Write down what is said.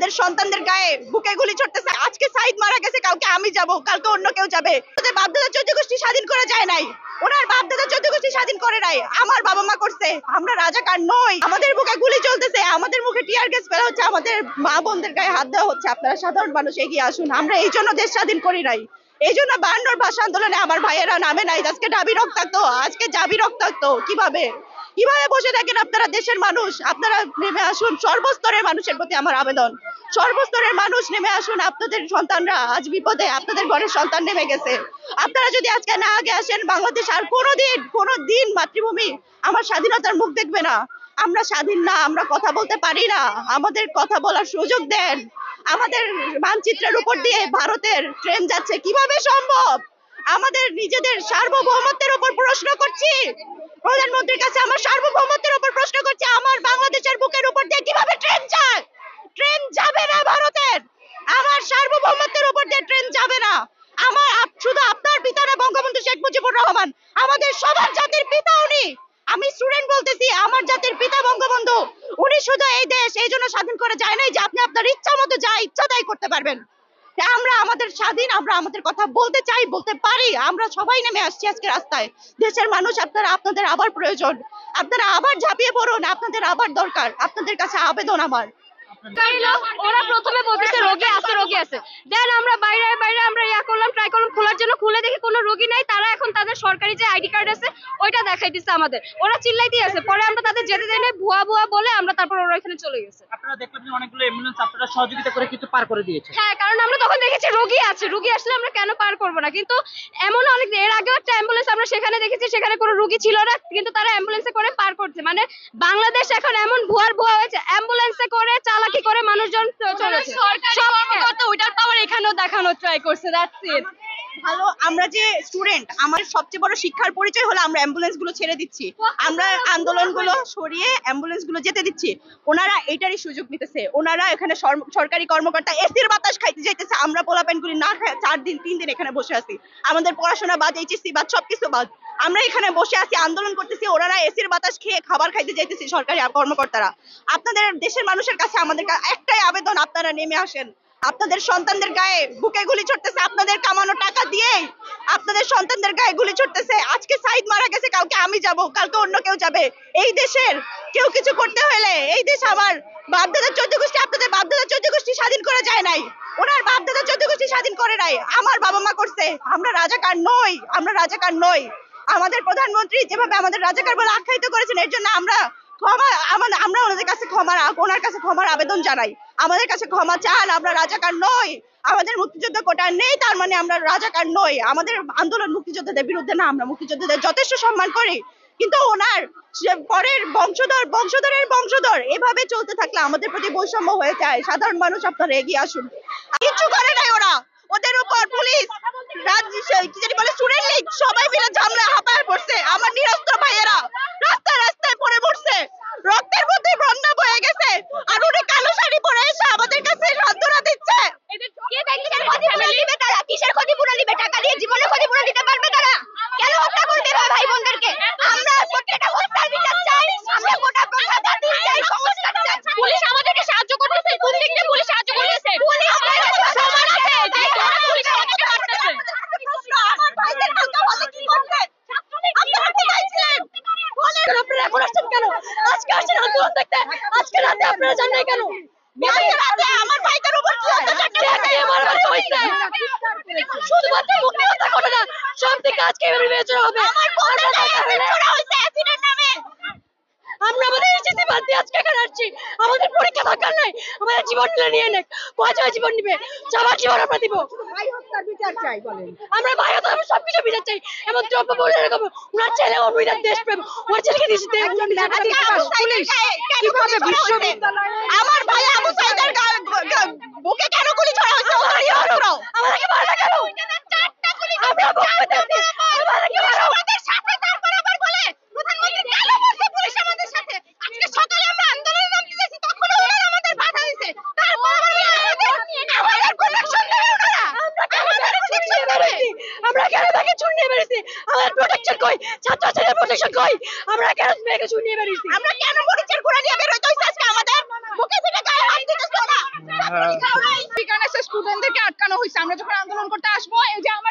আমাদের সন্তানদের গায়ে বুকে গুলি ছড়তেছে। আজকে সাইদ মারা গেছে, কালকে আমি যাব, কালকে অন্য কেউ যাবে। ওদের বাপ দাদা 14 গোষ্ঠী স্বাধীন করে যায় নাই, ওনার বাপ দাদা 14 গোষ্ঠী স্বাধীন করে নাই, আমার বাবা মা করছে। আমরা রাজাকার নই। আমাদের বুকে গুলি চলতেছে, আমাদের মুখে টিয়ার গ্যাস ফেলা হচ্ছে, আমাদের মা বোনদের গায়ে হাত দেওয়া হচ্ছে। আপনারা সাধারণ মানুষ এগিয়ে আসুন। আমরা এই জন্য দেশ স্বাধীন করি নাই, এই জন্য 52 ভাষা আন্দোলনে আমার ভাইয়েরা নামে নাই। আজকে ডাবি রক্তাক্ত, আজকে জাবি রক্তাক্ত। কিভাবে বসে থাকেন আপনারা? দেশের মানুষ, আপনারা নেমে আসুন। সর্বস্তরের মানুষের প্রতি আমার আবেদন, সর্বস্তরের মানুষ নেমে আসুন। আপনাদের সন্তানরা আজ বিপদে, আপনাদের ঘরের সন্তান নেমে গেছে। আপনারা যদি আজকে না আগে আসেন, বাংলাদেশ আর কোনোদিন মাতৃভূমি আমার স্বাধীনতার মুখ দেখবে না। আমরা স্বাধীন না, আমরা কথা বলতে পারি না, আমাদের কথা বলার সুযোগ দেন। আমাদের মানচিত্রের উপর দিয়ে ভারতের ট্রেন যাচ্ছে, কিভাবে সম্ভব? আমাদের নিজেদের সার্বভৌমত্বের উপর প্রশ্ন করছি, প্রধানমন্ত্রীর কাছে আমার সার্বভৌমত্বের উপর প্রশ্ন করছি। আমার বাংলাদেশের বুকের উপর দিয়ে কিভাবে ট্রেন যায়? ট্রেন যাবে না ভারতের, আমার সার্বভৌমত্বের উপর দিয়ে ট্রেন যাবে না। আমার শুধু আপনার পিতা না, বঙ্গবন্ধু শেখ মুজিবুর রহমান আমাদের সবার জাতির পিতা। উনি, আমি স্টুডেন্ট বলতেছি, আমার জাতির পিতা বঙ্গবন্ধু। উনি শুধু এই দেশ এই জন্য স্বাধীন করে যায় নাই যে আপনি আপনার ইচ্ছা মতো যা ইচ্ছা তাই করতে পারবেন। আমরা আমাদের স্বাধীন, আমরা আমাদের কথা বলতে চাই, বলতে পারি। আমরা সবাই নেমে আসছি আজকে রাস্তায়। দেশের মানুষ, আপনাদের আবার প্রয়োজন, আপনারা আবার ঝাঁপিয়ে পড়ুন, আপনাদের আবার দরকার। আপনাদের কাছে আবেদন আমার। ওরা প্রথমে বলতেছে রোগী আছে, দেন আমরা বাইরে আমরা ট্রাই করলাম খোলার জন্য, খুলে দেখি কোনো রোগী নাই। তারা এখন তাদের সরকারি যে আইডি কার্ড আছে ওইটা দেখাই দিচ্ছে আমাদের, ওরা চিল্লাইতে আছে। পরে আমরা তাদের যেতে দেয় না, ভুয়া বলে আমরা তারপর ওরা এখানে চলে গেছে। আপনারা দেখলাম যে অনেকগুলো অ্যাম্বুলেন্স আপনারা সহযোগিতা করে কিন্তু পার করে দিয়েছে। হ্যাঁ, কারণ আমরা তখন দেখেছি রোগী আসলে আমরা কেন পার করবো না। কিন্তু এমন অনেক, এর আগেও একটা অ্যাম্বুলেন্স আমরা সেখানে দেখেছি, সেখানে কোনো রোগী ছিল না, কিন্তু তারা অ্যাম্বুলেন্সে করে পার করছে। মানে বাংলাদেশ এখন এমন ভুয়া হয়েছে, অ্যাম্বুলেন্সে করে চালাকি করে মানুষজন চলেছে। সরকারি কর্মকর্তা ওইটার পাওয়ার এখানেও দেখানোর ট্রাই করছে। That's it. ভালো, আমরা যে স্টুডেন্ট, আমার সবচেয়ে বড় শিক্ষার পরিচয় হলো আমরা অ্যাম্বুলেন্স গুলো ছেড়ে দিচ্ছি, আমরা আন্দোলনগুলো সরিয়ে অ্যাম্বুলেন্স গুলো যেতে দিচ্ছি। ওনারা এটারই সুযোগ নিতেছে। ওনারা এখানে সরকারি কর্মকর্তা এসির বাতাস খাইতে যাইতেছে, আমরা পোলাপেনগুলি না খাই 4 দিন 3 দিন এখানে বসে আছি। আমাদের পড়াশোনা বাদ, এইচএসসি বাদ, সবকিছু বাদ, আমরা এখানে বসে আছি, আন্দোলন করতেছি। ওনারা এসির বাতাস খেয়ে খাবার খাইতে যাইতেছি সরকারি কর্মকর্তারা। আপনাদের দেশের মানুষের কাছে আমাদের একটাই আবেদন, আপনারা নেমে আসেন। আপনাদের সন্তানদের গায়ে বুকে গুলি ছড়তেছে, আপনাদের কামানো টাকা দিয়ে আপনাদের সন্তানদের গায়ে গুলি ছড়তেছে। আজকে সাইদ মারা গেছে, কালকে আমি যাব, কালকে অন্য কেউ যাবে। এই দেশের কেউ কিছু করতে হলে, এই দেশ আমার বাপ দাদা 14 গোষ্ঠী, আপনাদের বাপ দাদা 14 গোষ্ঠী স্বাধীন করে যায় নাই, ওনার বাপ দাদা 14 গোষ্ঠী স্বাধীন করে নাই, আমার বাবা মা করছে। আমরা রাজাকার নই, আমরা রাজাকার নই। আমাদের প্রধানমন্ত্রী যেভাবে আমাদের রাজাকার বলে আখ্যায়িত করেছেন, এর জন্য আমরা ওনার কাছে ক্ষমার আবেদন জানাই। আমাদের কাছে ক্ষমা চান, আমরা রাজাকার নই। আমাদের মুক্তিযুদ্ধ কোটা নেই, তার মানে আমরা রাজাকার নই। আমাদের আন্দোলন মুক্তিযোদ্ধাদের বিরুদ্ধে না, আমরা মুক্তিযোদ্ধাদের যথেষ্ট সম্মান করি। কিন্তু ওনার পরের বংশধর এভাবে চলতে থাকলে আমাদের প্রতি বৈষম্য হয়ে যায়। সাধারণ মানুষ, আপনারা এগিয়ে আসুন। কিছু করে নাই ওরা, ওদের উপর পুলিশ, স্টুডেন্ট লীগ সবাই মিলে ঝামলা হাঁপায় পড়ছে। আমার নিরস্ত্র ভাইয়েরা রাস্তায় পড়ে মরছে, রক্তের মধ্যে বন্যা বয়ে গেছে, আর উনি কালো শাড়ি পরে এসে আমাদের কাছে সান্ত্বনা দিচ্ছে। কিসের ক্ষতিপূরণ দিবে? টাকা দিয়ে জীবনের ক্ষতিপূরণ দিতে পারবে তারা? কেন হত্যা করতে হবে ভাই বোনদেরকে? আমরা প্রত্যেকটা হত্যার বিচার চাই, আমরা গোটা প্রশাসন চাই, সংস্কার চাই। পুলিশ আমাদেরকে সাহায্য করতেছে, কোন দিক দিয়ে পুলিশ সাহায্য করতেছে? পুলিশ আমাদের সমান আছে, যে পুলিশ আমাদেরকে মারতেছে। আমার ভাইদের কাছে বলে কি করতে? আপনারা কোথায় ছিলেন? আপনারা এখন আসছেন কেন? আজকে আসছেন আন্দোলন দেখতে, আজকে রাতে আপনারা জান নাই কেন? আমার ভাইদের উপর কি অত্যাচার হয়েছে? শুধুমাত্র মুক্তিযোদ্ধা করে না, সব দিকে আজকে বিবেচনা হবে। আমার বোনের গায়ে অ্যাসিড ছোড়া হয়েছে, অ্যাসিডের নামে। আমরা আমাদের এইচএসসি বাদ দিয়ে আজকে এখানে আসছি। আমাদের পরীক্ষা দরকার নাই, আমাদের জীবন নিয়ে নেক। কয়জনের জীবন নিবে? সবার জীবন আমরা দিব। ভাই হত্যার বিচার চাই বলেন। আমরা ভাই হত্যা, আমরা সবকিছু বিচার চাই। এবং দ্রব্য বলে এরকম ওনার ছেলে অভিযান দেশপ্রেম, ওর ছেলেকে দিয়েছে কিভাবে বিশ্ববিদ্যালয়ে আমার ভাই আবু সাইদের বুকে কেন গুলি ছোড়া হয়েছে? আমাদেরকে মারা কেন? আমরা আমাদের সাথে, তারপর আবার বলে প্রধানমন্ত্রী কেন বলছে পুলিশ আমাদের সাথে? আজকে সকালে আমরা আন্দোলনে নামতে যাচ্ছি, তখন ওনারা আমাদের বাধা দিয়েছে, তারপর আমাদের প্রোটেকশন দেবে ওনারা। আমরা কেন তাকে চুন নিয়ে বেরিয়েছি? আমাদের প্রোটেকশন কই? ছাত্রছাত্রীদের প্রোটেকশন কই? আমরা কেন মেয়েকে চুন নিয়ে বেরিয়েছি? আমরা কেন মরিচের গুঁড়া নিয়ে বের হইতে হইছে? আজকে আমাদের বুকে থেকে গায়ে হাত দিতেছে ওরা। স্টুডেন্টদেরকে আটকানো হয়েছে। আমরা যখন আন্দোলন করতে আসবো, এই যে আমার